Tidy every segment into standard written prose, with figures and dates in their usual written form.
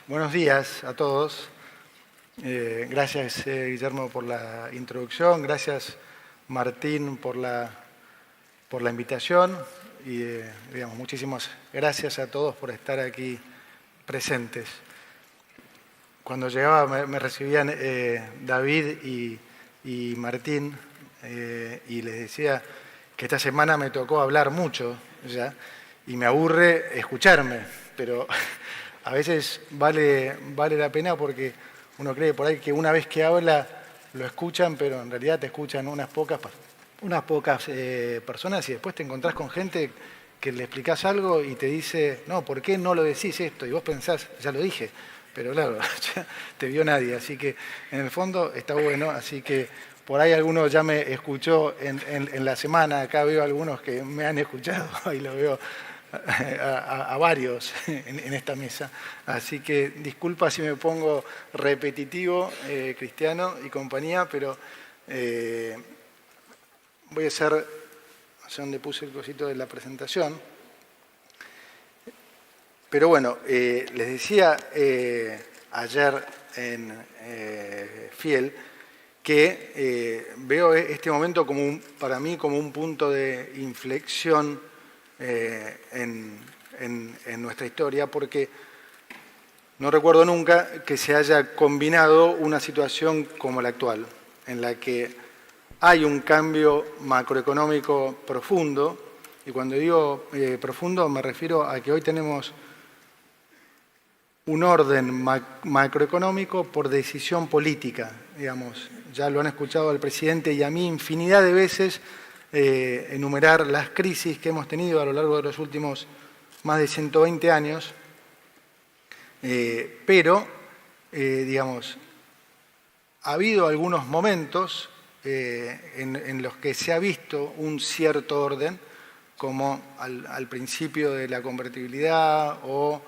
Buenos días a todos. Gracias, Guillermo, por la introducción. Gracias, Martín, por la invitación. Y, muchísimas gracias a todos por estar aquí presentes. Cuando llegaba me recibían David y Martín y les decía que esta semana me tocó hablar mucho ya y me aburre escucharme, pero a veces vale la pena porque uno cree por ahí que una vez que habla lo escuchan, pero en realidad te escuchan unas pocas personas y después te encontrás con gente que le explicás algo y te dice, no, ¿por qué no lo decís esto? Y vos pensás, ya lo dije, pero claro, ya te vio nadie, así que en el fondo está bueno, así que por ahí alguno ya me escuchó en la semana, acá veo algunos que me han escuchado y lo veo a varios en esta mesa. Así que disculpa si me pongo repetitivo, Cristiano y compañía, pero voy a hacer, no sé dónde puse el cosito de la presentación. Pero bueno, les decía ayer en Fiel que veo este momento para mí como un punto de inflexión en nuestra historia, porque no recuerdo nunca que se haya combinado una situación como la actual, en la que hay un cambio macroeconómico profundo, y cuando digo profundo me refiero a que hoy tenemos un orden macroeconómico por decisión política, digamos. Ya lo han escuchado al presidente y a mí infinidad de veces enumerar las crisis que hemos tenido a lo largo de los últimos más de 120 años, pero, digamos, ha habido algunos momentos en los que se ha visto un cierto orden, como al principio de la convertibilidad o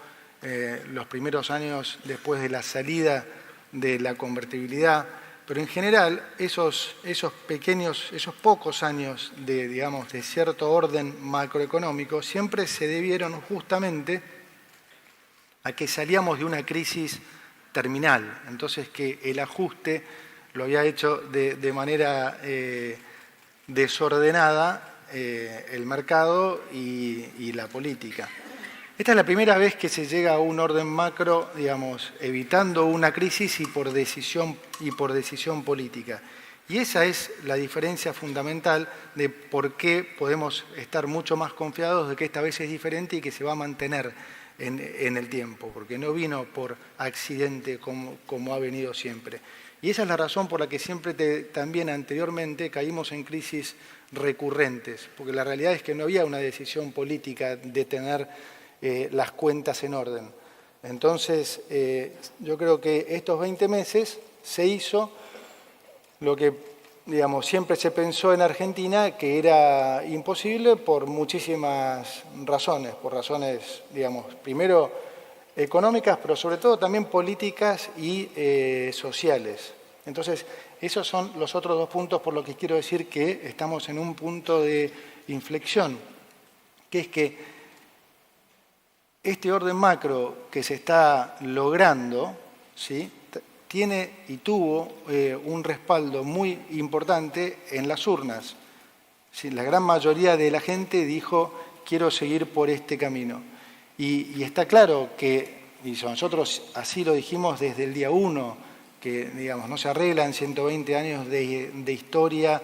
los primeros años después de la salida de la convertibilidad, pero en general esos pocos años de cierto orden macroeconómico siempre se debieron justamente a que salíamos de una crisis terminal, entonces que el ajuste lo había hecho de manera desordenada el mercado y la política. Esta es la primera vez que se llega a un orden macro, digamos, evitando una crisis y por decisión política. Y esa es la diferencia fundamental de por qué podemos estar mucho más confiados de que esta vez es diferente y que se va a mantener en el tiempo, porque no vino por accidente como ha venido siempre. Y esa es la razón por la que siempre también anteriormente caímos en crisis recurrentes, porque la realidad es que no había una decisión política de tener las cuentas en orden. Entonces, yo creo que estos 20 meses se hizo lo que, digamos, siempre se pensó en Argentina que era imposible por muchísimas razones, digamos, primero económicas, pero sobre todo también políticas y sociales. Entonces, esos son los otros dos puntos por los que quiero decir que estamos en un punto de inflexión, que es que este orden macro que se está logrando, ¿sí?, tiene y tuvo un respaldo muy importante en las urnas. ¿Sí? La gran mayoría de la gente dijo, quiero seguir por este camino. Y está claro que, y nosotros así lo dijimos desde el día 1, que digamos, no se arreglan 120 años de historia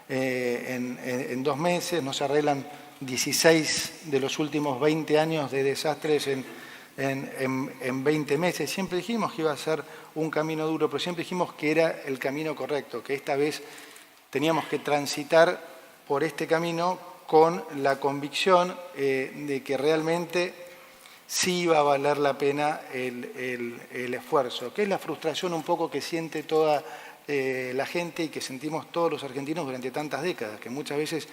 en 2 meses, no se arreglan 16 de los últimos 20 años de desastres en 20 meses. Siempre dijimos que iba a ser un camino duro, pero siempre dijimos que era el camino correcto, que esta vez teníamos que transitar por este camino con la convicción de que realmente sí iba a valer la pena el esfuerzo, que es la frustración un poco que siente toda la gente y que sentimos todos los argentinos durante tantas décadas, que muchas veces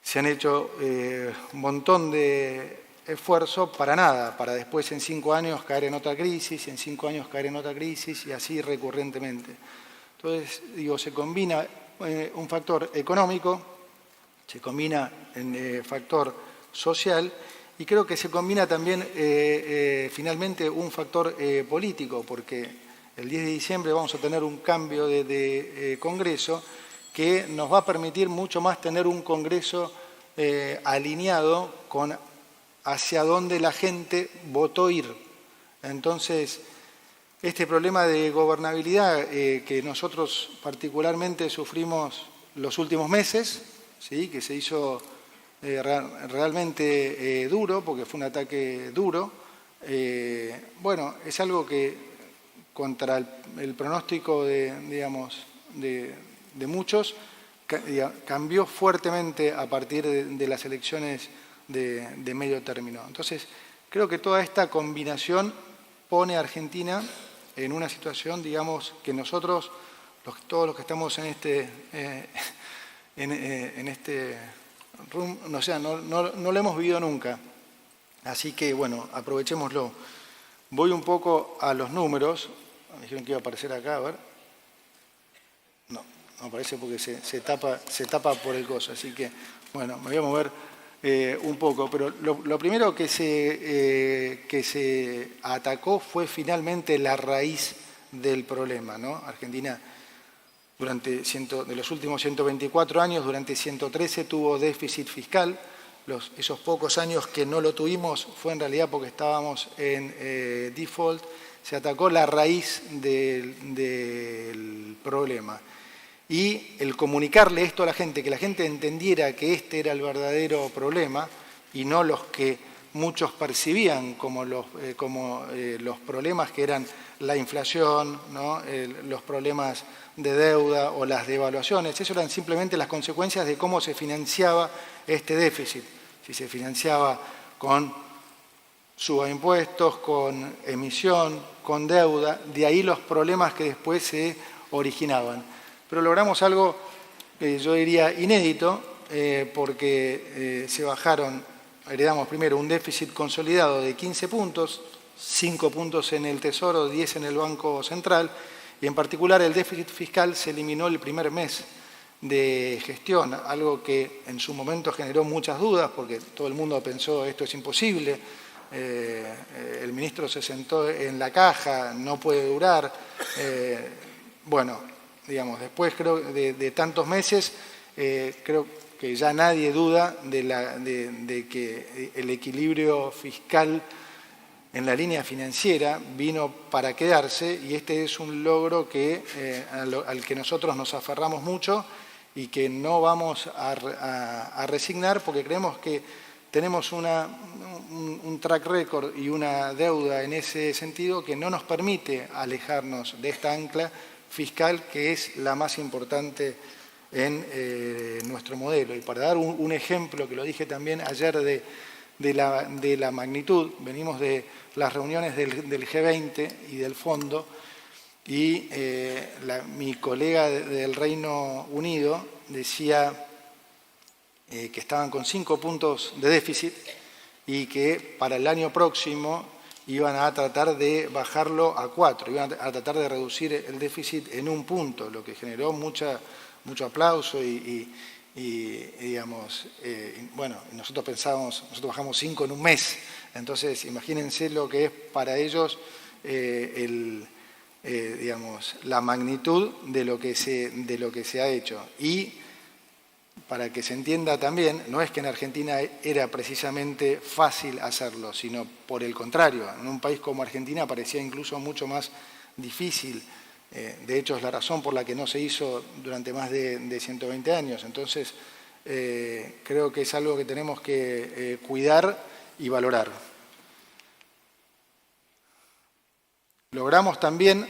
se han hecho un montón de esfuerzo para nada, para después en 5 años caer en otra crisis, y en 5 años caer en otra crisis y así recurrentemente. Entonces, digo, se combina un factor económico, se combina un factor social Y creo que se combina también finalmente un factor político, porque el 10 de diciembre vamos a tener un cambio de Congreso que nos va a permitir mucho más tener un Congreso alineado con hacia dónde la gente votó ir. Entonces, este problema de gobernabilidad que nosotros particularmente sufrimos los últimos meses, ¿sí?, que se hizo realmente duro, porque fue un ataque duro, bueno, es algo que contra el pronóstico de muchos cambió fuertemente a partir de las elecciones de medio término. Entonces, creo que toda esta combinación pone a Argentina en una situación, digamos, que nosotros, todos los que estamos en este room, o sea, no lo hemos vivido nunca. Así que, bueno, aprovechémoslo. Voy un poco a los números. Me dijeron que iba a aparecer acá, a ver. No aparece porque se tapa por el coso. Así que, bueno, me voy a mover un poco. Pero lo primero que se atacó fue finalmente la raíz del problema, ¿no? Argentina, de los últimos 124 años, durante 113 tuvo déficit fiscal. Esos pocos años que no lo tuvimos fue en realidad porque estábamos en default. Se atacó la raíz del problema. Y el comunicarle esto a la gente, que la gente entendiera que este era el verdadero problema y no los que muchos percibían como los problemas que eran la inflación, ¿no?, los problemas de deuda o las devaluaciones. Eso eran simplemente las consecuencias de cómo se financiaba este déficit. Si se financiaba con suba de impuestos, con emisión, con deuda, de ahí los problemas que después se originaban. Pero logramos algo, yo diría, inédito, porque heredamos primero un déficit consolidado de 15 puntos, 5 puntos en el Tesoro, 10 en el Banco Central, y en particular el déficit fiscal se eliminó el primer mes de gestión, algo que en su momento generó muchas dudas, porque todo el mundo pensó esto es imposible, el ministro se sentó en la caja, no puede durar. Bueno, digamos, después creo de tantos meses, creo que ya nadie duda de que el equilibrio fiscal en la línea financiera vino para quedarse, y este es un logro al que nosotros nos aferramos mucho y que no vamos a resignar, porque creemos que tenemos un track record y una deuda en ese sentido que no nos permite alejarnos de esta ancla fiscal que es la más importante en nuestro modelo. Y para dar un ejemplo, que lo dije también ayer de la magnitud, venimos de las reuniones del G20 y del Fondo, y mi colega del Reino Unido decía que estaban con 5 puntos de déficit y que para el año próximo iban a tratar de bajarlo a 4, iban a tratar de reducir el déficit en 1 punto, lo que generó mucho aplauso y digamos, bueno, nosotros bajamos 5 en un mes, entonces imagínense lo que es para ellos digamos, la magnitud de lo que se ha hecho. Y para que se entienda también, no es que en Argentina era precisamente fácil hacerlo, sino por el contrario, en un país como Argentina parecía incluso mucho más difícil. De hecho, es la razón por la que no se hizo durante más de 120 años. Entonces, creo que es algo que tenemos que cuidar y valorar. Logramos también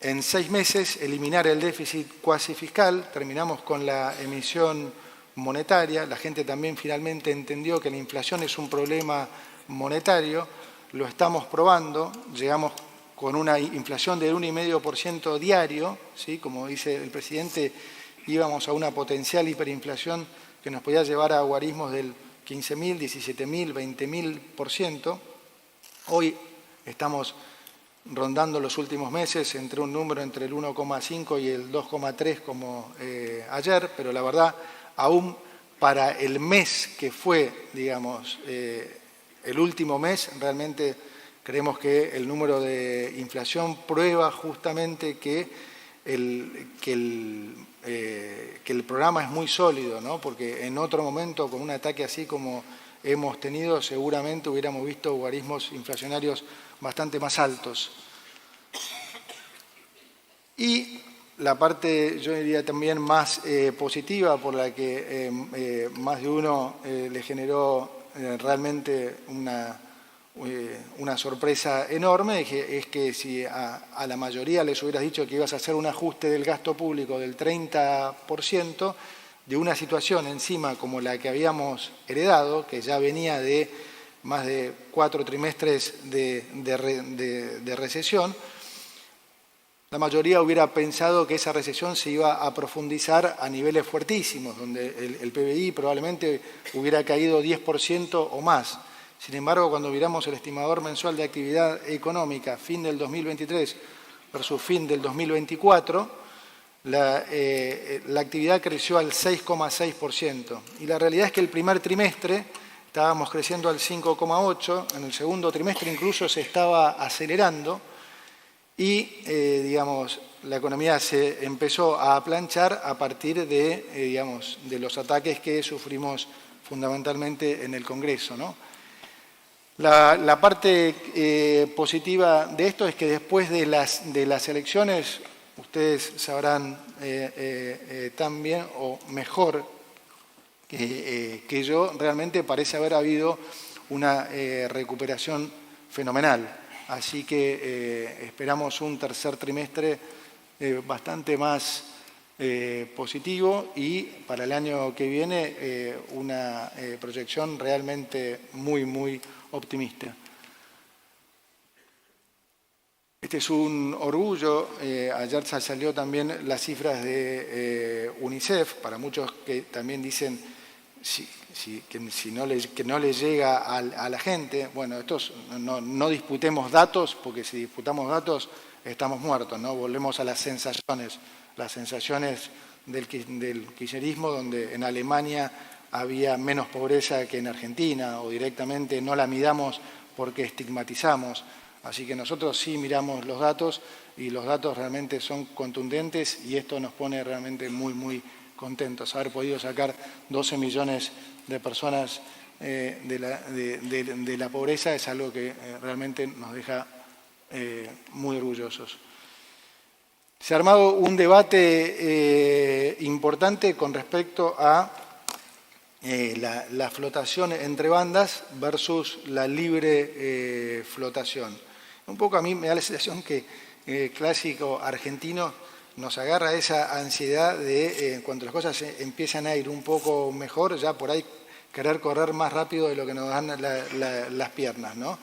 en 6 meses eliminar el déficit cuasi fiscal, terminamos con la emisión monetaria, la gente también finalmente entendió que la inflación es un problema monetario, lo estamos probando, llegamos con una inflación del 1,5% diario, ¿sí? Como dice el presidente, íbamos a una potencial hiperinflación que nos podía llevar a guarismos del 15.000, 17.000, 20.000%. Hoy estamos rondando los últimos meses entre un número entre el 1,5 y el 2,3 como ayer, pero la verdad, aún para el mes que fue, digamos, el último mes realmente creemos que el número de inflación prueba justamente que el programa es muy sólido, ¿no? Porque en otro momento, con un ataque así como hemos tenido, seguramente hubiéramos visto guarismos inflacionarios bastante más altos. Y la parte, yo diría también más positiva, por la que más de uno le generó realmente una sorpresa enorme, es que si a la mayoría les hubieras dicho que ibas a hacer un ajuste del gasto público del 30%, de una situación encima como la que habíamos heredado, que ya venía de más de 4 trimestres de recesión, la mayoría hubiera pensado que esa recesión se iba a profundizar a niveles fuertísimos, donde el PBI probablemente hubiera caído 10% o más. Sin embargo, cuando miramos el estimador mensual de actividad económica, fin del 2023 versus fin del 2024, la actividad creció al 6,6%. Y la realidad es que el primer trimestre estábamos creciendo al 5,8%, en el segundo trimestre incluso se estaba acelerando, y, digamos, la economía se empezó a planchar a partir de los ataques que sufrimos fundamentalmente en el Congreso, ¿no? La parte positiva de esto es que después de las elecciones, ustedes sabrán tan bien o mejor que yo, realmente parece haber habido una recuperación fenomenal. Así que esperamos un tercer trimestre bastante más positivo y para el año que viene una proyección realmente muy, muy optimista. Este es un orgullo. Ayer salió también las cifras de UNICEF, para muchos que también dicen que no le llega a la gente. Bueno, no disputemos datos, porque si disputamos datos estamos muertos, ¿no? Volvemos a las sensaciones del kirchnerismo, donde en Alemania había menos pobreza que en Argentina, o directamente no la midamos porque estigmatizamos. Así que nosotros sí miramos los datos y los datos realmente son contundentes y esto nos pone realmente muy, muy contentos. Haber podido sacar 12 millones de personas de la pobreza es algo que realmente nos deja muy orgullosos. Se ha armado un debate importante con respecto a la flotación entre bandas versus la libre flotación. Un poco a mí me da la sensación que el clásico argentino nos agarra esa ansiedad de, cuando las cosas empiezan a ir un poco mejor, ya por ahí querer correr más rápido de lo que nos dan las piernas, ¿no?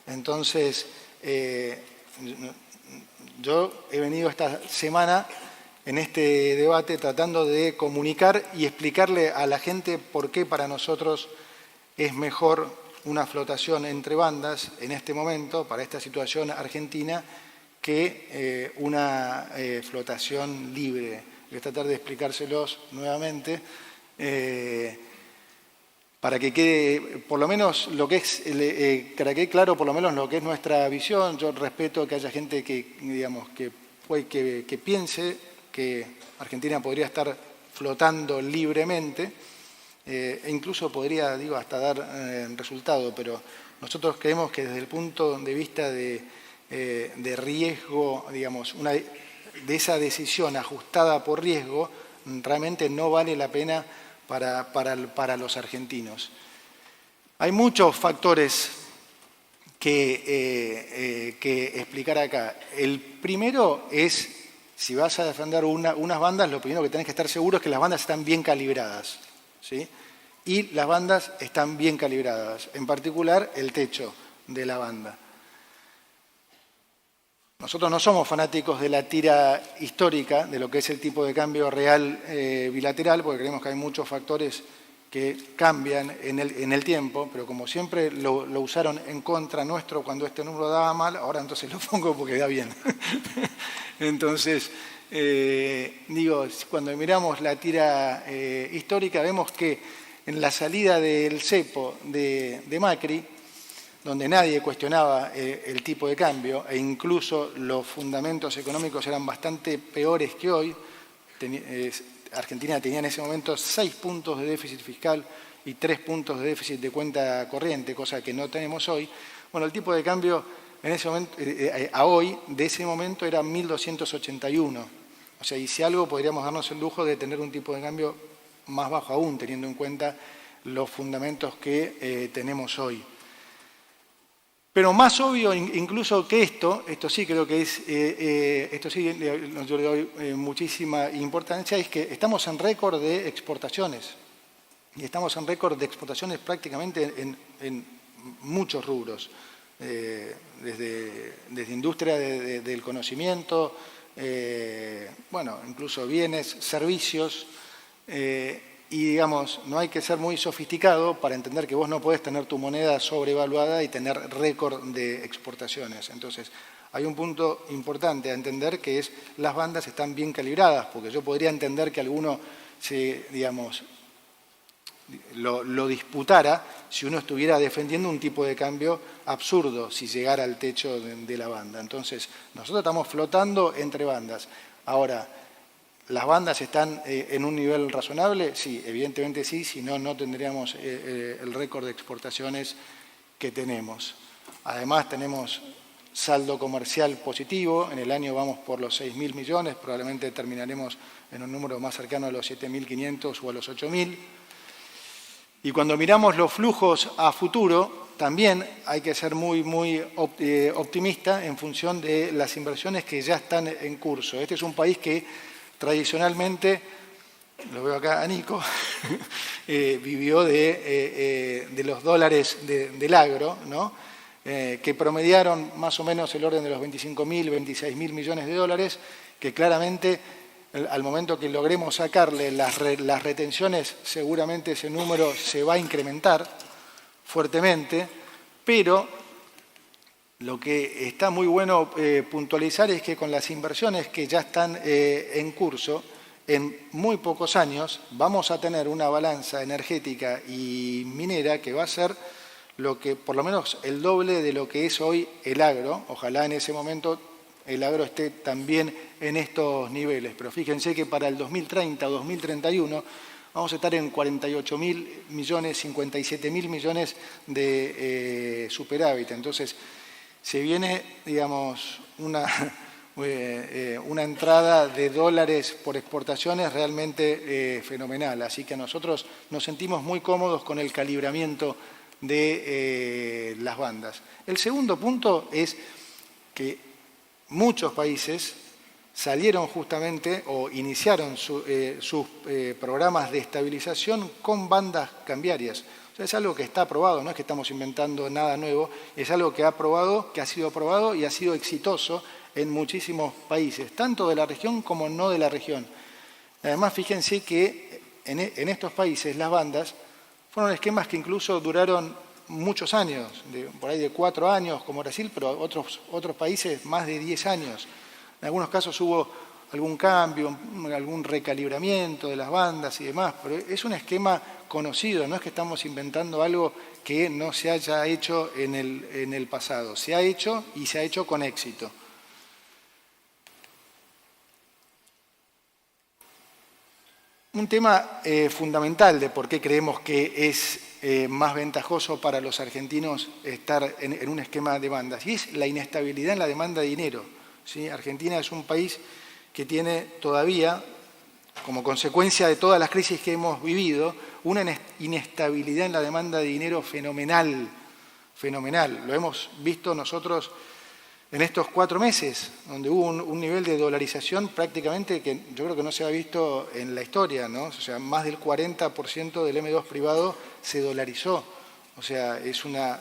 Entonces, yo he venido esta semana en este debate tratando de comunicar y explicarle a la gente por qué para nosotros es mejor una flotación entre bandas en este momento, para esta situación argentina, que una flotación libre. Voy a tratar de explicárselos nuevamente para que quede por lo menos lo que es, para que quede claro por lo menos lo que es nuestra visión. Yo respeto que haya gente que, digamos, que piense que Argentina podría estar flotando libremente e incluso podría, hasta dar resultado, pero nosotros creemos que desde el punto de vista de riesgo, digamos, de esa decisión ajustada por riesgo, realmente no vale la pena para los argentinos. Hay muchos factores que explicar acá. El primero es, si vas a defender unas bandas, lo primero que tenés que estar seguro es que las bandas están bien calibradas, ¿sí? Y las bandas están bien calibradas, en particular el techo de la banda. Nosotros no somos fanáticos de la tira histórica, de lo que es el tipo de cambio real bilateral, porque creemos que hay muchos factores que cambian en el tiempo, pero como siempre lo usaron en contra nuestro cuando este número daba mal, ahora entonces lo pongo porque da bien. Entonces, cuando miramos la tira histórica, vemos que en la salida del cepo de Macri, donde nadie cuestionaba el tipo de cambio e incluso los fundamentos económicos eran bastante peores que hoy. Argentina tenía en ese momento 6 puntos de déficit fiscal y 3 puntos de déficit de cuenta corriente, cosa que no tenemos hoy. Bueno, el tipo de cambio en ese momento, a hoy, de ese momento era 1.281. O sea, y si algo podríamos darnos el lujo de tener un tipo de cambio más bajo aún, teniendo en cuenta los fundamentos que tenemos hoy. Pero más obvio incluso que esto sí creo que es, esto sí yo le doy muchísima importancia, es que estamos en récord de exportaciones. Y estamos en récord de exportaciones prácticamente en muchos rubros. Desde industria del conocimiento, bueno, incluso bienes, servicios, y digamos, no hay que ser muy sofisticado para entender que vos no podés tener tu moneda sobrevaluada y tener récord de exportaciones. Entonces, hay un punto importante a entender que es las bandas están bien calibradas, porque yo podría entender que alguno lo disputara si uno estuviera defendiendo un tipo de cambio absurdo si llegara al techo de la banda. Entonces, nosotros estamos flotando entre bandas. Ahora, ¿las bandas están en un nivel razonable? Sí, evidentemente sí, si no, no tendríamos el récord de exportaciones que tenemos. Además, tenemos saldo comercial positivo, en el año vamos por los 6.000 millones, probablemente terminaremos en un número más cercano a los 7.500 o a los 8.000. Y cuando miramos los flujos a futuro, también hay que ser muy optimista en función de las inversiones que ya están en curso. Este es un país que tradicionalmente, lo veo acá a Nico, vivió de los dólares del agro, ¿no? Que promediaron más o menos el orden de los 25.000, 26.000 millones de dólares, que claramente al momento que logremos sacarle las retenciones, seguramente ese número se va a incrementar fuertemente, pero lo que está muy bueno puntualizar es que con las inversiones que ya están en curso, en muy pocos años vamos a tener una balanza energética y minera que va a ser lo que, por lo menos el doble de lo que es hoy el agro. Ojalá en ese momento el agro esté también en estos niveles, pero fíjense que para el 2030 o 2031 vamos a estar en 48.000 millones, 57.000 millones de superávit. Entonces, se viene, digamos, una entrada de dólares por exportaciones realmente fenomenal. Así que nosotros nos sentimos muy cómodos con el calibramiento de las bandas. El segundo punto es que muchos países salieron justamente o iniciaron sus programas de estabilización con bandas cambiarias. O sea, es algo que está aprobado, no es que estamos inventando nada nuevo, es algo que ha sido aprobado y ha sido exitoso en muchísimos países, tanto de la región como no de la región. Además, fíjense que en estos países las bandas fueron esquemas que incluso duraron muchos años, por ahí de 4 años como Brasil, pero otros países más de 10 años. En algunos casos hubo algún cambio, algún recalibramiento de las bandas y demás, pero es un esquema conocido, no es que estamos inventando algo que no se haya hecho en el pasado. Se ha hecho y se ha hecho con éxito. Un tema fundamental de por qué creemos que es más ventajoso para los argentinos estar en un esquema de bandas, y es la inestabilidad en la demanda de dinero. ¿Sí? Argentina es un país que tiene todavía, como consecuencia de todas las crisis que hemos vivido, una inestabilidad en la demanda de dinero fenomenal. Lo hemos visto nosotros en estos 4 meses, donde hubo un nivel de dolarización prácticamente que yo creo que no se ha visto en la historia, ¿no? O sea, más del 40% del M2 privado se dolarizó. O sea, es una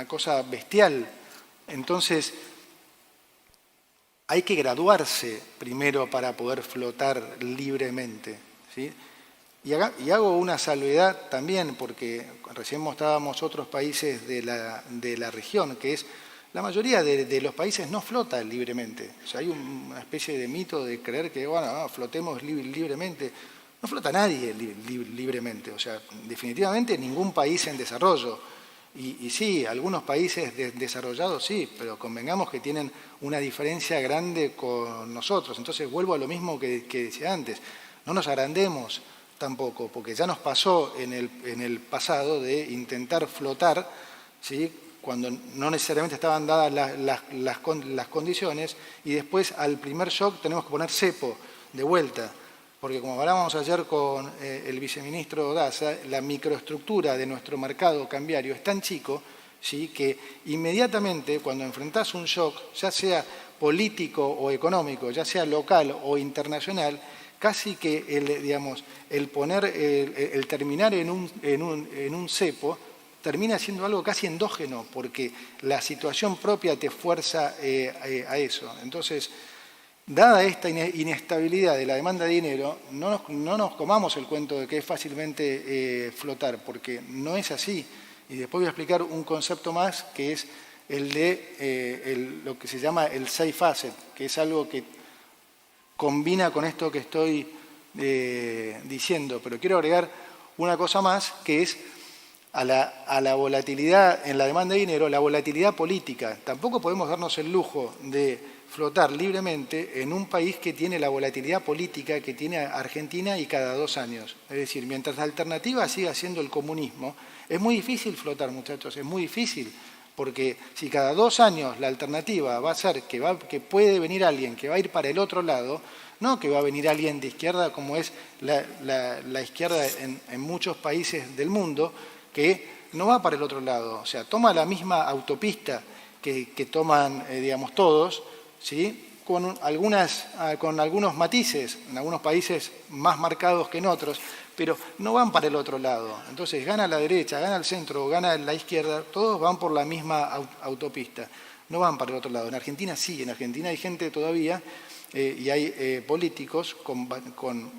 cosa bestial. Entonces, hay que graduarse primero para poder flotar libremente, ¿sí? Y hago una salvedad también, porque recién mostrábamos otros países de la región, que es la mayoría de los países no flota libremente. O sea, hay una especie de mito de creer que, bueno, flotemos libremente. No flota nadie libremente. O sea, definitivamente ningún país en desarrollo. Y sí, algunos países desarrollados sí, pero convengamos que tienen una diferencia grande con nosotros. Entonces vuelvo a lo mismo que decía antes. No nos agrandemos tampoco, porque ya nos pasó en el pasado de intentar flotar, ¿sí?, cuando no necesariamente estaban dadas las condiciones, y después al primer shock tenemos que poner cepo de vuelta. Porque como hablábamos ayer con el viceministro Daza, la microestructura de nuestro mercado cambiario es tan chico, ¿sí?, que inmediatamente cuando enfrentás un shock, ya sea político o económico, ya sea local o internacional, casi que el terminar en un cepo termina siendo algo casi endógeno, porque la situación propia te fuerza a eso. Entonces, dada esta inestabilidad de la demanda de dinero, no nos comamos el cuento de que es fácilmente flotar, porque no es así. Y después voy a explicar un concepto más, que es el de lo que se llama el safe asset, que es algo que combina con esto que estoy diciendo. Pero quiero agregar una cosa más, que es a la volatilidad en la demanda de dinero, la volatilidad política. Tampoco podemos darnos el lujo de flotar libremente en un país que tiene la volatilidad política que tiene Argentina y cada 2 años. Es decir, mientras la alternativa siga siendo el comunismo, es muy difícil flotar, muchachos, es muy difícil, porque si cada 2 años la alternativa va a ser que puede venir alguien que va a ir para el otro lado, no que va a venir alguien de izquierda como es la izquierda en muchos países del mundo, que no va para el otro lado, o sea, toma la misma autopista que toman, digamos, todos, ¿sí?, con algunos matices, en algunos países más marcados que en otros, pero no van para el otro lado. Entonces, gana la derecha, gana el centro, gana la izquierda, todos van por la misma autopista, no van para el otro lado. En Argentina sí, en Argentina hay gente todavía y hay políticos con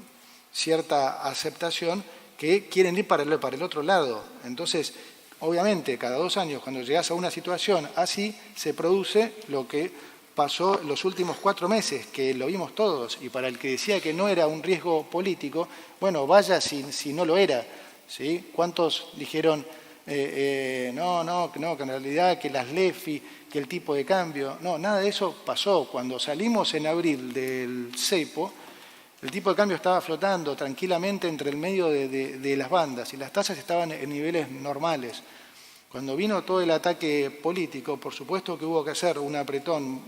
cierta aceptación que quieren ir para el otro lado. Entonces, obviamente, cada 2 años, cuando llegas a una situación así, se produce lo que pasó los últimos 4 meses, que lo vimos todos, y para el que decía que no era un riesgo político, bueno, vaya si no lo era, ¿sí? ¿Cuántos dijeron, que en realidad, que las LEFI, que el tipo de cambio? No, nada de eso pasó. Cuando salimos en abril del cepo, el tipo de cambio estaba flotando tranquilamente entre el medio de las bandas y las tasas estaban en niveles normales. Cuando vino todo el ataque político, por supuesto que hubo que hacer un apretón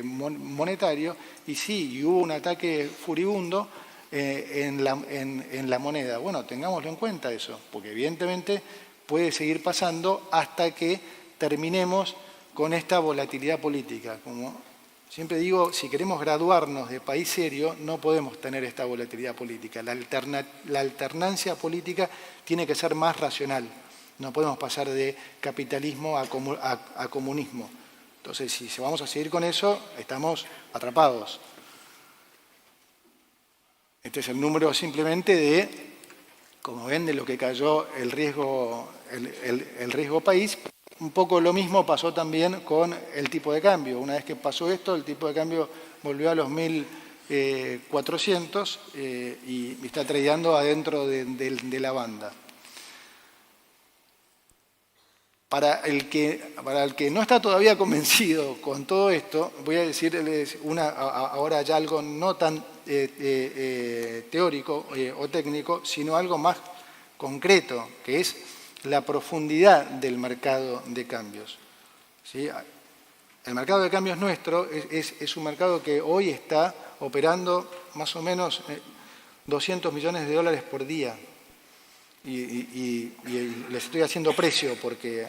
monetario, y sí, y hubo un ataque furibundo en la moneda. Bueno, tengámoslo en cuenta eso, porque evidentemente puede seguir pasando hasta que terminemos con esta volatilidad política. Como siempre digo, si queremos graduarnos de país serio, no podemos tener esta volatilidad política. La alternancia política tiene que ser más racional. No podemos pasar de capitalismo a comunismo. Entonces, si vamos a seguir con eso, estamos atrapados. Este es el número simplemente de, como ven, de lo que cayó el riesgo país. Un poco lo mismo pasó también con el tipo de cambio. Una vez que pasó esto, el tipo de cambio volvió a los 1.400 y está tradeando adentro de la banda. Para el que no está todavía convencido con todo esto, voy a decirles ahora ya algo no tan teórico o técnico, sino algo más concreto, que es la profundidad del mercado de cambios. ¿Sí? El mercado de cambios nuestro es un mercado que hoy está operando más o menos 200 millones de dólares por día. Y les estoy haciendo precio porque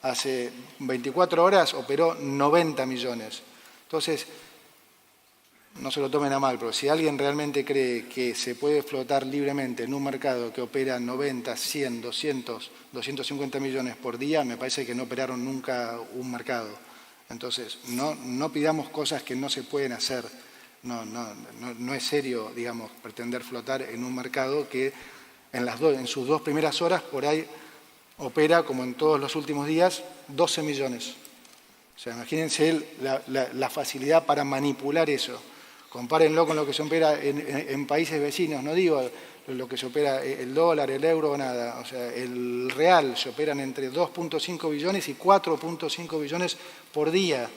hace 24 horas operó 90 millones. Entonces, no se lo tomen a mal, pero si alguien realmente cree que se puede flotar libremente en un mercado que opera 90, 100, 200, 250 millones por día, me parece que no operaron nunca un mercado. Entonces, no pidamos cosas que no se pueden hacer. No es serio, digamos, pretender flotar en un mercado que en sus 2 primeras horas por ahí opera, como en todos los últimos días, 12 millones. O sea, imagínense la facilidad para manipular eso. Compárenlo con lo que se opera en países vecinos, no digo lo que se opera el dólar, el euro o nada. O sea, el real se operan entre 2.5 billones y 4.5 billones por día,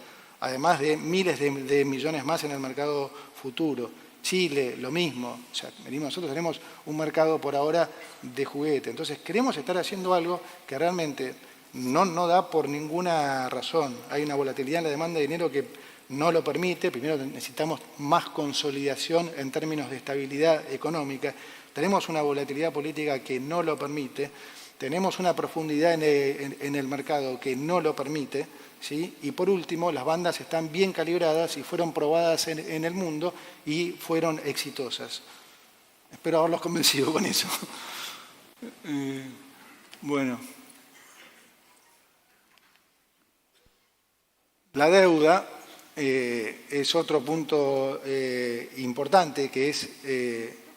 además de miles de millones más en el mercado futuro. Chile, lo mismo. O sea, nosotros tenemos un mercado por ahora de juguete. Entonces, queremos estar haciendo algo que realmente no da por ninguna razón. Hay una volatilidad en la demanda de dinero que no lo permite. Primero necesitamos más consolidación en términos de estabilidad económica. Tenemos una volatilidad política que no lo permite. Tenemos una profundidad en el mercado que no lo permite. ¿Sí? Y por último, las bandas están bien calibradas y fueron probadas en el mundo y fueron exitosas. Espero haberlos convencido con eso. Bueno. La deuda es otro punto importante, que es,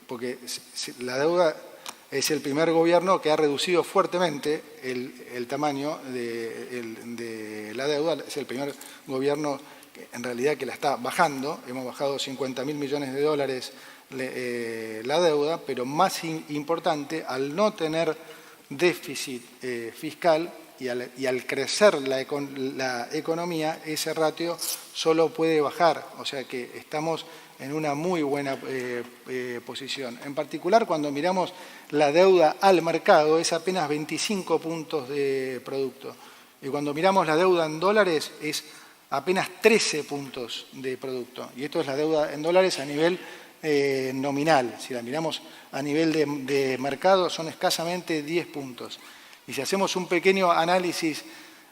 porque la deuda es el primer gobierno que ha reducido fuertemente el tamaño de la deuda. Es el primer gobierno en realidad que la está bajando. Hemos bajado 50.000 millones de dólares la deuda, pero más importante, al no tener déficit fiscal y al crecer la economía, ese ratio solo puede bajar. O sea que estamos en una muy buena posición. En particular, cuando miramos la deuda al mercado, es apenas 25 puntos de producto. Y cuando miramos la deuda en dólares, es apenas 13 puntos de producto. Y esto es la deuda en dólares a nivel nominal. Si la miramos a nivel de mercado, son escasamente 10 puntos. Y si hacemos un pequeño análisis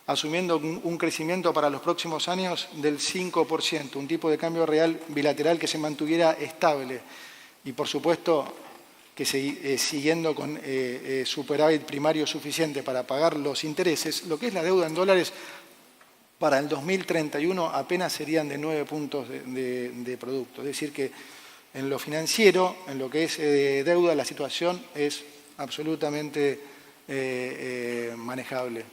asumiendo un crecimiento para los próximos años del 5%, un tipo de cambio real bilateral que se mantuviera estable y, por supuesto, que siguiendo con superávit primario suficiente para pagar los intereses, lo que es la deuda en dólares para el 2031 apenas serían de 9 puntos de producto. Es decir que en lo financiero, en lo que es deuda, la situación es absolutamente manejable.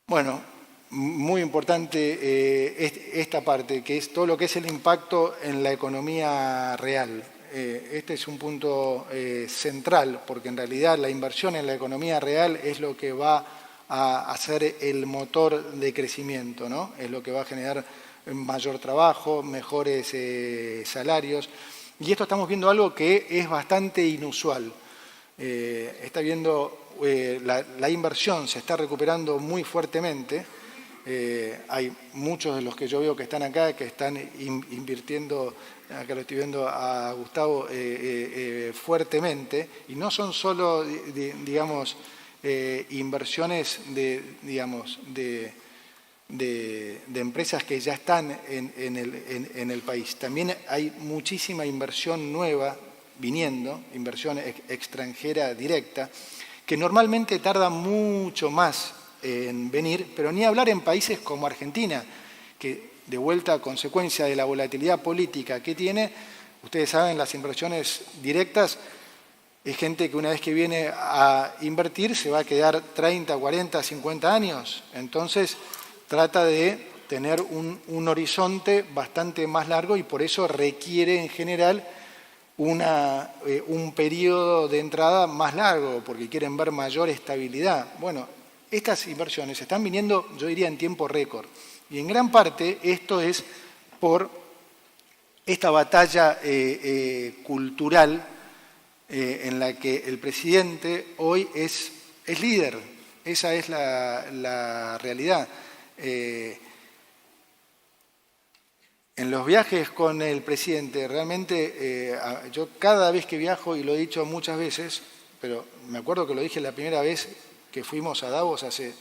Bueno, muy importante esta parte, que es todo lo que es el impacto en la economía real. Este es un punto central, porque en realidad la inversión en la economía real es lo que va a hacer el motor de crecimiento, ¿no? Es lo que va a generar mayor trabajo, mejores salarios. Y esto estamos viendo algo que es bastante inusual. Está viendo la inversión se está recuperando muy fuertemente. Hay muchos de los que yo veo que están acá, que están invirtiendo, acá lo estoy viendo a Gustavo, fuertemente, y no son solo, digamos, inversiones de empresas que ya están en el país. También hay muchísima inversión nueva viniendo, inversión extranjera directa, que normalmente tarda mucho más en venir, pero ni hablar en países como Argentina, que de vuelta a consecuencia de la volatilidad política que tiene, ustedes saben, las inversiones directas es gente que una vez que viene a invertir se va a quedar 30, 40, 50 años. Entonces trata de tener un horizonte bastante más largo y por eso requiere en general un periodo de entrada más largo, porque quieren ver mayor estabilidad. Bueno, estas inversiones están viniendo, yo diría, en tiempo récord. Y en gran parte esto es por esta batalla cultural en la que el presidente hoy es líder. Esa es la realidad. En los viajes con el presidente, realmente yo cada vez que viajo, y lo he dicho muchas veces, pero me acuerdo que lo dije la primera vez que fuimos a Davos hace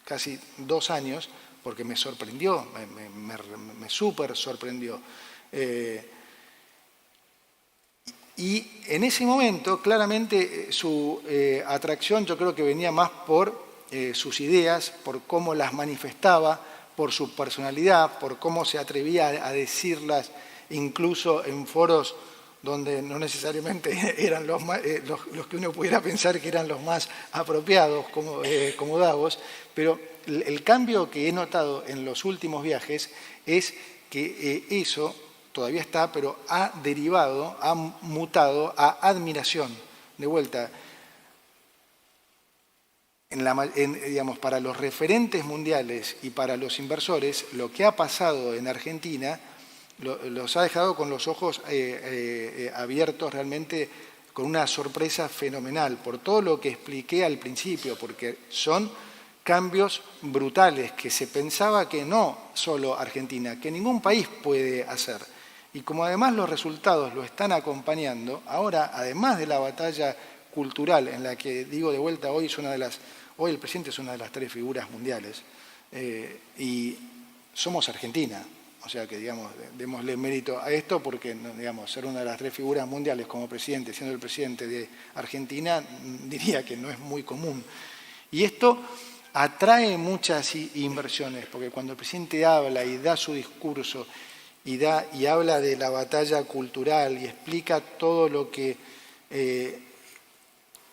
casi 2 años, porque me sorprendió, me súper sorprendió. Y en ese momento, claramente, su atracción yo creo que venía más por sus ideas, por cómo las manifestaba, por su personalidad, por cómo se atrevía a decirlas, incluso en foros donde no necesariamente eran los que uno pudiera pensar que eran los más apropiados, como Davos, pero el cambio que he notado en los últimos viajes es que eso todavía está, pero ha derivado, ha mutado a admiración. De vuelta, digamos, para los referentes mundiales y para los inversores, lo que ha pasado en Argentina los ha dejado con los ojos abiertos realmente, con una sorpresa fenomenal, por todo lo que expliqué al principio, porque son cambios brutales que se pensaba que no solo Argentina, que ningún país puede hacer. Y como además los resultados lo están acompañando, ahora, además de la batalla cultural, en la que, digo de vuelta, hoy el presidente es una de las 3 figuras mundiales, y somos Argentina. O sea que, digamos, démosle mérito a esto porque, digamos, ser una de las 3 figuras mundiales como presidente, siendo el presidente de Argentina, diría que no es muy común. Y esto atrae muchas inversiones, porque cuando el presidente habla y da su discurso y habla de la batalla cultural y explica todo lo que,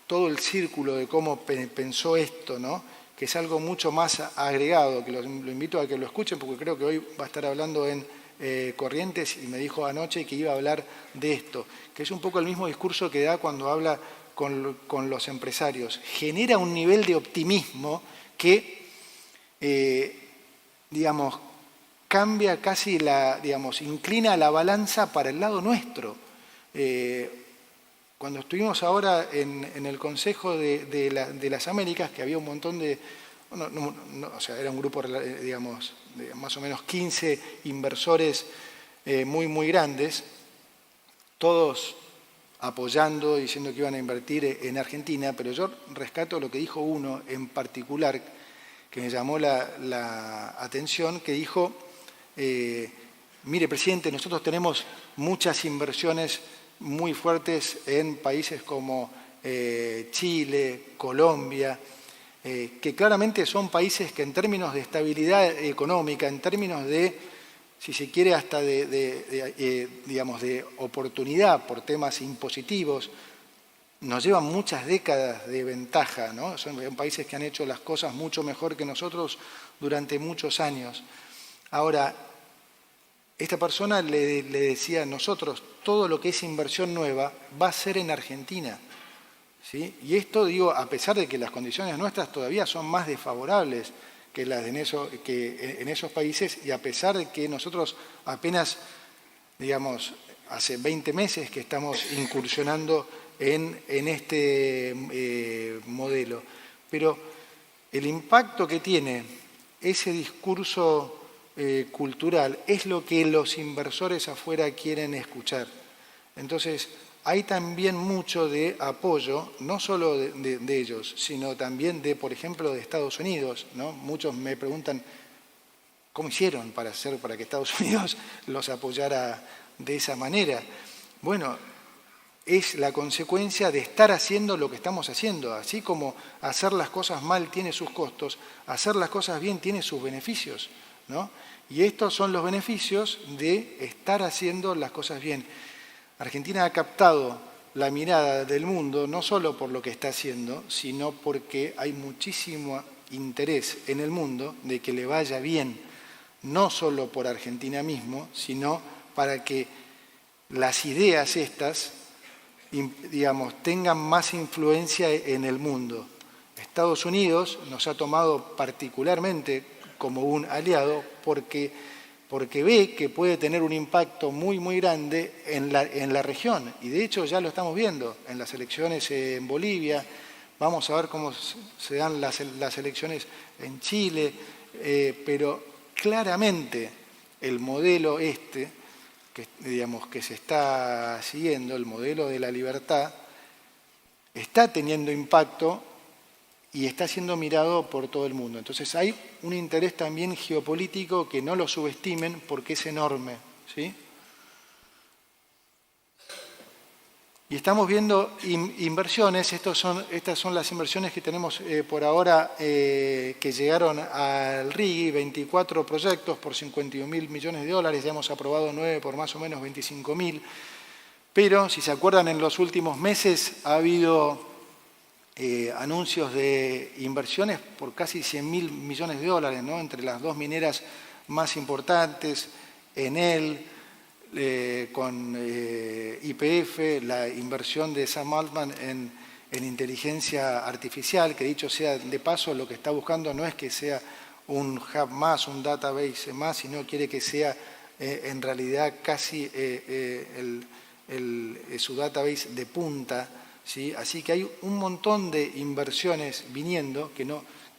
todo el círculo de cómo pensó esto, ¿no? Que es algo mucho más agregado, que lo invito a que lo escuchen, porque creo que hoy va a estar hablando en Corrientes y me dijo anoche que iba a hablar de esto, que es un poco el mismo discurso que da cuando habla con los empresarios. Genera un nivel de optimismo que, digamos, cambia casi inclina la balanza para el lado nuestro. Cuando estuvimos ahora en el Consejo de las Américas, que había un montón de, o sea, era un grupo, digamos, de más o menos 15 inversores muy grandes, todos apoyando, diciendo que iban a invertir en Argentina, pero yo rescato lo que dijo uno en particular, que me llamó la atención, que dijo, mire, presidente, nosotros tenemos muchas inversiones muy fuertes en países como Chile, Colombia, que claramente son países que en términos de estabilidad económica, en términos de, si se quiere, hasta digamos, de oportunidad por temas impositivos, nos llevan muchas décadas de ventaja, ¿no? Son países que han hecho las cosas mucho mejor que nosotros durante muchos años. Ahora, esta persona le decía, nosotros, todo lo que es inversión nueva va a ser en Argentina, ¿sí? Y esto, digo, a pesar de que las condiciones nuestras todavía son más desfavorables que las que en esos países, y a pesar de que nosotros apenas, digamos, hace 20 meses que estamos incursionando en este modelo. Pero el impacto que tiene ese discurso cultural es lo que los inversores afuera quieren escuchar. Entonces, hay también mucho de apoyo, no solo de ellos, sino también de, por ejemplo, de Estados Unidos, ¿no? Muchos me preguntan, ¿cómo hicieron para que Estados Unidos los apoyara de esa manera? Bueno, es la consecuencia de estar haciendo lo que estamos haciendo. Así como hacer las cosas mal tiene sus costos, hacer las cosas bien tiene sus beneficios, ¿no? Y estos son los beneficios de estar haciendo las cosas bien. Argentina ha captado la mirada del mundo no solo por lo que está haciendo, sino porque hay muchísimo interés en el mundo de que le vaya bien, no solo por Argentina mismo, sino para que las ideas estas, digamos, tengan más influencia en el mundo. Estados Unidos nos ha tomado particularmente como un aliado porque ve que puede tener un impacto muy grande en la región. Y de hecho ya lo estamos viendo en las elecciones en Bolivia, vamos a ver cómo se dan las elecciones en Chile, pero claramente el modelo que se está siguiendo, el modelo de la libertad, está teniendo impacto y está siendo mirado por todo el mundo. Entonces hay un interés también geopolítico que no lo subestimen porque es enorme, ¿sí? Y estamos viendo inversiones, estas son las inversiones que tenemos por ahora que llegaron al RIGI, 24 proyectos por 51.000 millones de dólares, ya hemos aprobado 9 por más o menos 25.000, pero si se acuerdan en los últimos meses ha habido anuncios de inversiones por casi 100.000 millones de dólares, ¿no? Entre las 2 mineras más importantes, Enel, con YPF, la inversión de Sam Altman en inteligencia artificial, que dicho sea de paso, lo que está buscando no es que sea un hub más, un database más, sino quiere que sea en realidad casi su database de punta, ¿sí? Así que hay un montón de inversiones viniendo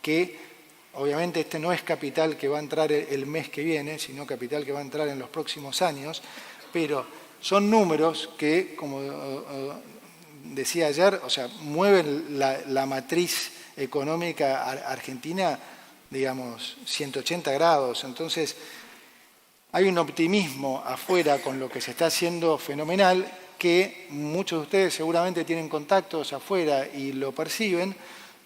que obviamente este no es capital que va a entrar el mes que viene, sino capital que va a entrar en los próximos años, pero son números que, como decía ayer, o sea, mueven la matriz económica argentina, digamos, 180 grados. Entonces, hay un optimismo afuera con lo que se está haciendo fenomenal, que muchos de ustedes seguramente tienen contactos afuera y lo perciben.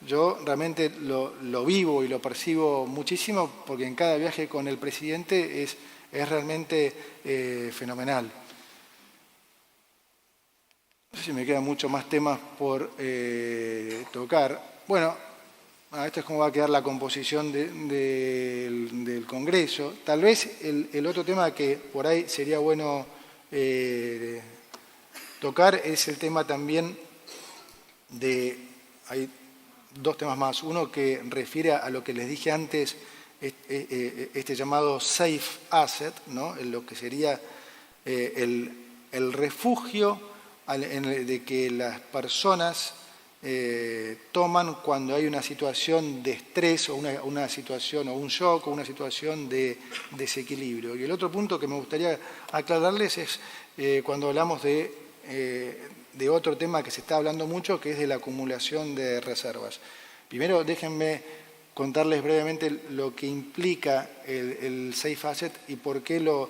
Yo realmente lo vivo y lo percibo muchísimo, porque en cada viaje con el presidente es realmente fenomenal. No sé si me quedan muchos más temas por tocar. Bueno, esto es cómo va a quedar la composición del Congreso. Tal vez el otro tema que por ahí sería bueno tocar es el tema también de... Hay dos temas más. Uno que refiere a lo que les dije antes, este llamado safe asset, ¿no? Lo que sería el refugio de que las personas toman cuando hay una situación de estrés o una situación o un shock o una situación de desequilibrio. Y el otro punto que me gustaría aclararles es cuando hablamos de otro tema que se está hablando mucho, que es de la acumulación de reservas. Primero, déjenme contarles brevemente lo que implica el safe asset y por qué lo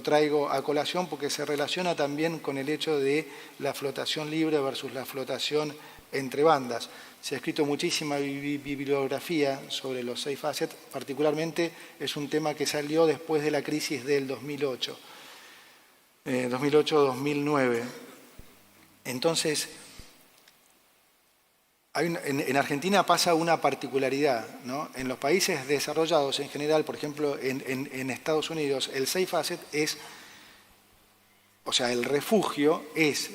traigo a colación, porque se relaciona también con el hecho de la flotación libre versus la flotación entre bandas. Se ha escrito muchísima bibliografía sobre los safe assets, particularmente es un tema que salió después de la crisis del 2008, 2008-2009. Entonces, en Argentina pasa una particularidad, ¿no? En los países desarrollados en general, por ejemplo, en Estados Unidos, el safe asset es, o sea, el refugio es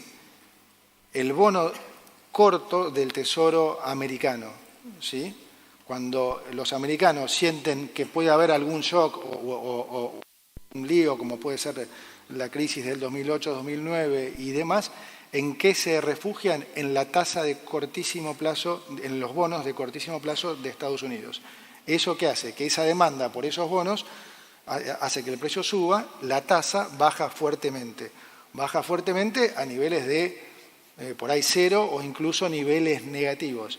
el bono corto del Tesoro americano, ¿sí? Cuando los americanos sienten que puede haber algún shock o un lío, como puede ser la crisis del 2008-2009 y demás, ¿en qué se refugian? En la tasa de cortísimo plazo, en los bonos de cortísimo plazo de Estados Unidos. ¿Eso qué hace? Que esa demanda por esos bonos hace que el precio suba, la tasa baja fuertemente. Baja fuertemente a niveles de por ahí cero o incluso niveles negativos.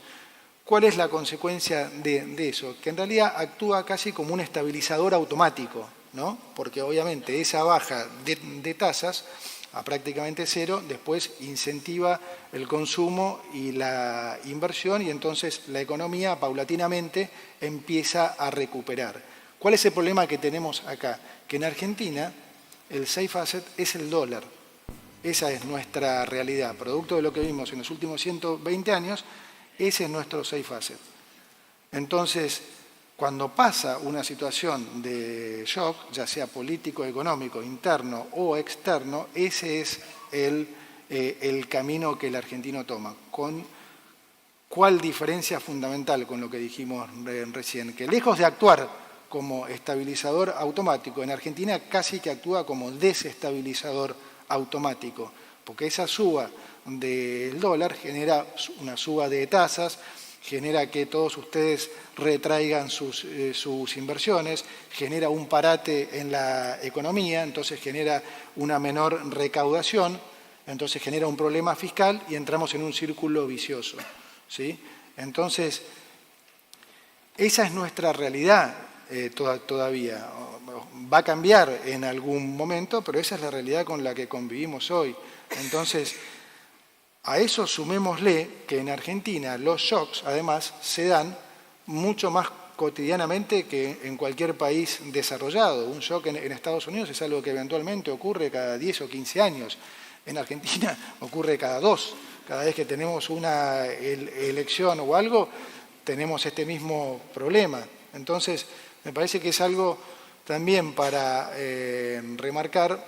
¿Cuál es la consecuencia de eso? Que en realidad actúa casi como un estabilizador automático, ¿no? Porque obviamente esa baja de tasas a prácticamente cero, después incentiva el consumo y la inversión y entonces la economía paulatinamente empieza a recuperar. ¿Cuál es el problema que tenemos acá? Que en Argentina el safe asset es el dólar. Esa es nuestra realidad. Producto de lo que vimos en los últimos 120 años, ese es nuestro safe asset. Entonces, cuando pasa una situación de shock, ya sea político, económico, interno o externo, ese es el camino que el argentino toma. ¿Con cuál diferencia fundamental con lo que dijimos recién? Que lejos de actuar como estabilizador automático, en Argentina casi que actúa como desestabilizador automático, porque esa suba del dólar genera una suba de tasas, genera que todos ustedes retraigan sus inversiones, genera un parate en la economía, entonces genera una menor recaudación, entonces genera un problema fiscal y entramos en un círculo vicioso, ¿sí? Entonces, esa es nuestra realidad todavía. Va a cambiar en algún momento, pero esa es la realidad con la que convivimos hoy. Entonces, a eso sumémosle que en Argentina los shocks, además, se dan mucho más cotidianamente que en cualquier país desarrollado. Un shock en Estados Unidos es algo que eventualmente ocurre cada 10 o 15 años. En Argentina ocurre cada 2. Cada vez que tenemos una elección o algo, tenemos este mismo problema. Entonces, me parece que es algo también para remarcar,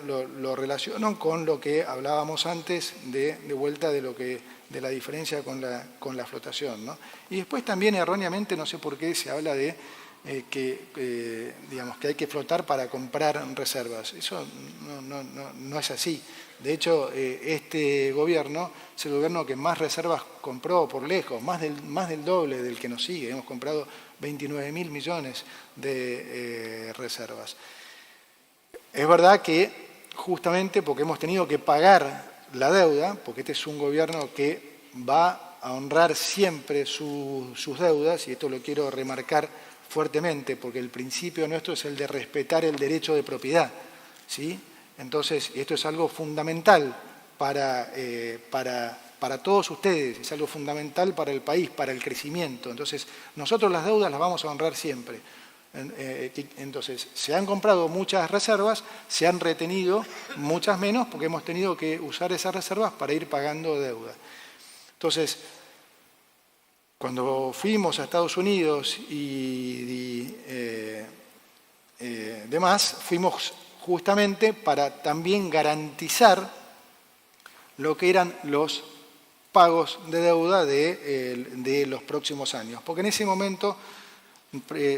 lo relaciono con lo que hablábamos antes de vuelta de la diferencia con la flotación, ¿no? Y después también erróneamente, no sé por qué se habla de digamos, que hay que flotar para comprar reservas. Eso no es así. De hecho, este gobierno es el gobierno que más reservas compró por lejos, más del doble del que nos sigue. Hemos comprado 29.000 millones de reservas. Es verdad que justamente porque hemos tenido que pagar la deuda, porque este es un gobierno que va a honrar siempre sus deudas, y esto lo quiero remarcar fuertemente, porque el principio nuestro es el de respetar el derecho de propiedad, ¿sí? Entonces, esto es algo fundamental para todos ustedes, es algo fundamental para el país, para el crecimiento. Entonces, nosotros las deudas las vamos a honrar siempre. Entonces, se han comprado muchas reservas, se han retenido muchas menos, porque hemos tenido que usar esas reservas para ir pagando deuda. Entonces, cuando fuimos a Estados Unidos y demás, fuimos justamente para también garantizar lo que eran los pagos de deuda de los próximos años. Porque en ese momento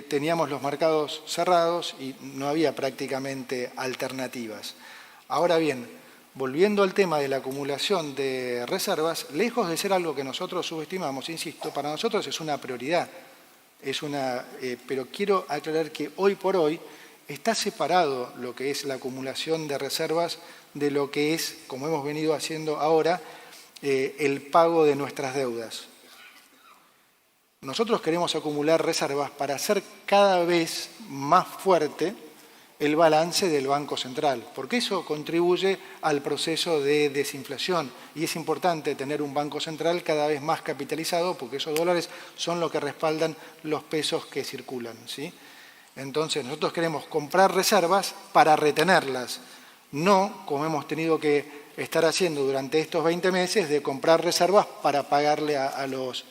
teníamos los mercados cerrados y no había prácticamente alternativas. Ahora bien, volviendo al tema de la acumulación de reservas, lejos de ser algo que nosotros subestimamos, insisto, para nosotros es una prioridad, pero quiero aclarar que hoy por hoy está separado lo que es la acumulación de reservas de lo que es, como hemos venido haciendo ahora, el pago de nuestras deudas. Nosotros queremos acumular reservas para hacer cada vez más fuerte el balance del Banco Central, porque eso contribuye al proceso de desinflación y es importante tener un Banco Central cada vez más capitalizado, porque esos dólares son lo que respaldan los pesos que circulan, ¿sí? Entonces, nosotros queremos comprar reservas para retenerlas, no como hemos tenido que estar haciendo durante estos 20 meses de comprar reservas para pagarle a los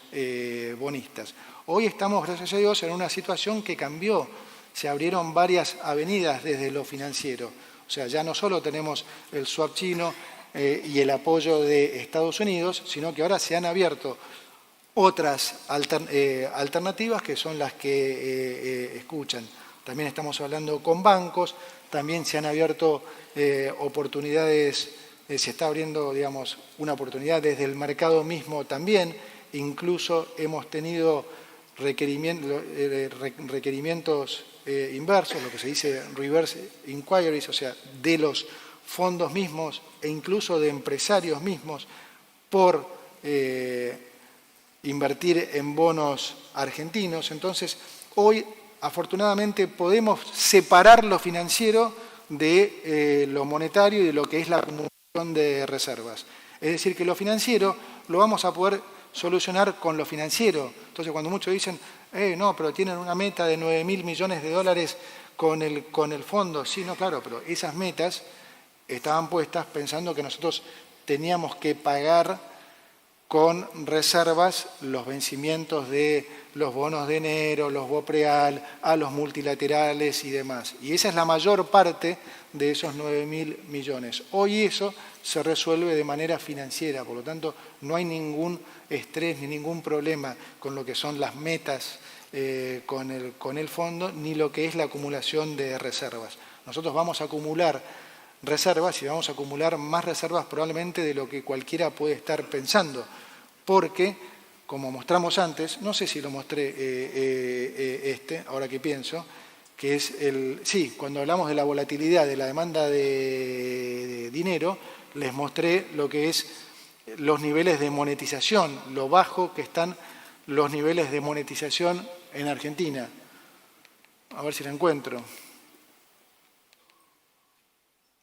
bonistas. Hoy estamos, gracias a Dios, en una situación que cambió. Se abrieron varias avenidas desde lo financiero. O sea, ya no solo tenemos el swap chino y el apoyo de Estados Unidos, sino que ahora se han abierto otras alternativas que son las que escuchan. También estamos hablando con bancos, también se han abierto oportunidades, se está abriendo, digamos, una oportunidad desde el mercado mismo también. Incluso hemos tenido requerimientos inversos, lo que se dice reverse inquiries, o sea, de los fondos mismos e incluso de empresarios mismos por invertir en bonos argentinos. Entonces, hoy, afortunadamente, podemos separar lo financiero de lo monetario y de lo que es la acumulación de reservas. Es decir, que lo financiero lo vamos a poder solucionar con lo financiero. Entonces, cuando muchos dicen, no, pero tienen una meta de 9.000 millones de dólares con el fondo. Sí, no, claro, pero esas metas estaban puestas pensando que nosotros teníamos que pagar con reservas los vencimientos de los bonos de enero, los BOPREAL, a los multilaterales y demás. Y esa es la mayor parte de esos 9.000 millones. Hoy eso se resuelve de manera financiera, por lo tanto no hay ningún estrés ni ningún problema con lo que son las metas con el fondo, ni lo que es la acumulación de reservas. Nosotros vamos a acumular reservas y vamos a acumular más reservas probablemente de lo que cualquiera puede estar pensando, porque, como mostramos antes, no sé si lo mostré ahora que pienso, que es cuando hablamos de la volatilidad de la demanda de dinero, les mostré lo que es los niveles de monetización, lo bajo que están los niveles de monetización en Argentina. A ver si la encuentro.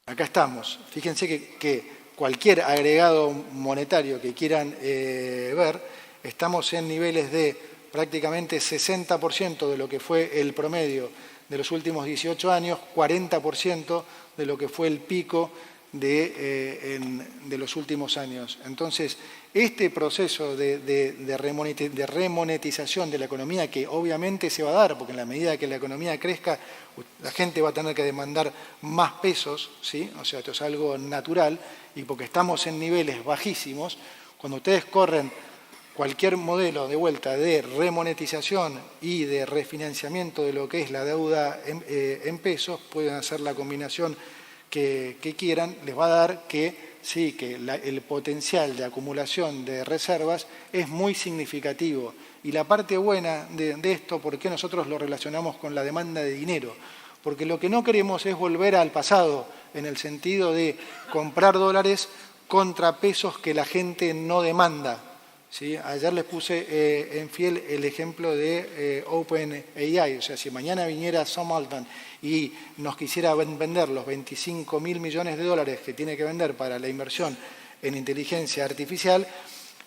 Acá estamos. Fíjense que cualquier agregado monetario que quieran ver, estamos en niveles de prácticamente 60% de lo que fue el promedio de los últimos 18 años, 40% de lo que fue el pico de los últimos años. Entonces, este proceso de remonetización de la economía, que obviamente se va a dar, porque en la medida que la economía crezca, la gente va a tener que demandar más pesos, ¿sí? O sea, esto es algo natural, y porque estamos en niveles bajísimos, cuando ustedes corren cualquier modelo de vuelta de remonetización y de refinanciamiento de lo que es la deuda en pesos, pueden hacer la combinación que quieran, les va a dar que sí, que el potencial de acumulación de reservas es muy significativo. Y la parte buena de esto, ¿por qué nosotros lo relacionamos con la demanda de dinero? Porque lo que no queremos es volver al pasado, en el sentido de comprar dólares contra pesos que la gente no demanda. ¿Sí? Ayer les puse en Fiel el ejemplo de OpenAI, o sea, si mañana viniera Sam Altman y nos quisiera vender los 25.000 millones de dólares que tiene que vender para la inversión en inteligencia artificial,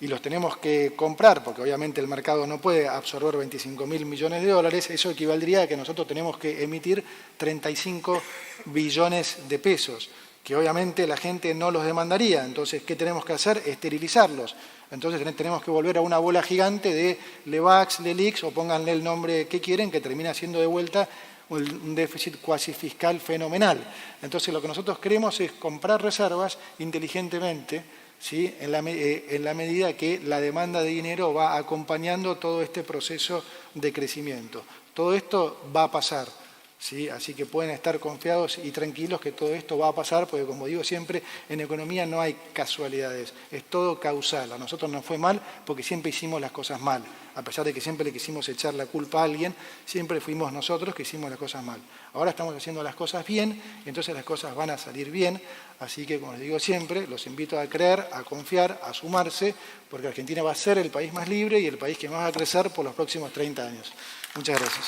y los tenemos que comprar, porque obviamente el mercado no puede absorber 25.000 millones de dólares, eso equivaldría a que nosotros tenemos que emitir 35 billones de pesos, que obviamente la gente no los demandaría. Entonces, ¿qué tenemos que hacer? Esterilizarlos. Entonces tenemos que volver a una bola gigante de LEVAX, LELIX, o pónganle el nombre que quieren, que termina siendo de vuelta un déficit cuasi fiscal fenomenal. Entonces lo que nosotros queremos es comprar reservas inteligentemente, ¿sí? en la medida que la demanda de dinero va acompañando todo este proceso de crecimiento. Todo esto va a pasar. ¿Sí? Así que pueden estar confiados y tranquilos que todo esto va a pasar, porque como digo siempre, en economía no hay casualidades, es todo causal. A nosotros nos fue mal porque siempre hicimos las cosas mal. A pesar de que siempre le quisimos echar la culpa a alguien, siempre fuimos nosotros que hicimos las cosas mal. Ahora estamos haciendo las cosas bien, entonces las cosas van a salir bien. Así que, como les digo siempre, los invito a creer, a confiar, a sumarse, porque Argentina va a ser el país más libre y el país que más va a crecer por los próximos 30 años. Muchas gracias.